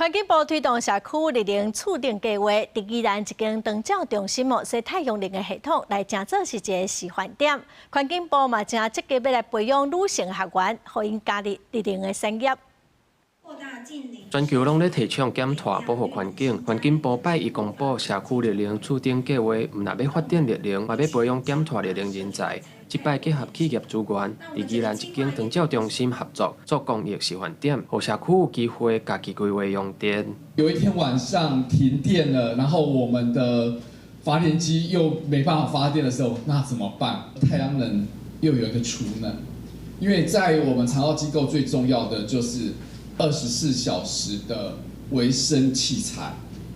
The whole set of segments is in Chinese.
環境部推動社區綠能厝頂計劃，在宜蘭一間長照中心設太陽能的系統，來當作是一個示範點。環境部嘛正積極要來培養女性學員，讓因加入綠能的產業。全球攏咧提倡減碳保護環境，環境部拜一公布社區綠能厝頂計劃，唔但要發展綠能，嘛要培養減碳綠能人才。這擺結合企業資源，在宜蘭一間長照中心合作做公益示範點，讓社區有機會家己規劃用電。有一天晚上停電了，然後我們的發電機又沒辦法發電的時候，那怎麼辦？太陽能又有一個儲能，因為在我們長照機構最重要的就是24小時的維生器材，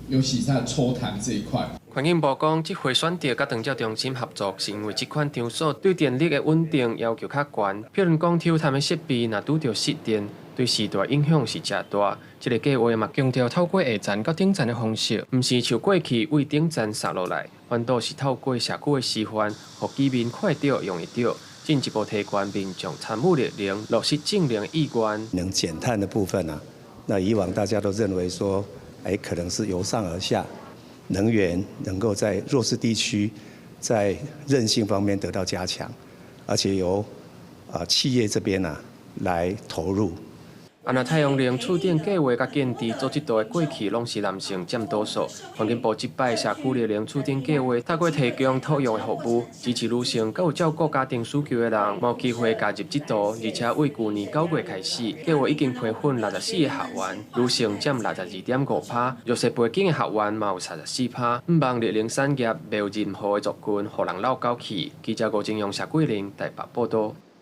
尤其在抽痰這一塊。環境部講，這回選擇甲長照中心合作，是因為這款場所對電力的穩定要求較高。譬如講，抽痰的設備若拄着失電，對時代影響是真大。這個計劃嘛，強調透過下站到頂站的方式，唔是像過去為頂站撒落來，反倒是透過社區的示範，讓居民看得到、用得到，進一步提高民眾參與綠能、落實淨零意願。能減碳的部分啊，那以往大家都認為說，可能是由上而下。能源能夠在弱勢地區，在韌性方面得到加強，而且由企業這邊來投入。那太陽能厝頂計劃甲建置做這道的過去，攏是男性佔多數。環境部這擺社區綠能厝頂計劃，透過提供托育的服務，支持女性，佮有照顧家庭需求的人，有機會加入這道。而且為去年9月開始，計劃已經培訓64個學員，女性佔62.5%，弱勢背景的學員嘛有34%。唔望綠能產業沒有任何的族群，互人鬧搞起。記者吳正陽、謝桂玲台北報道。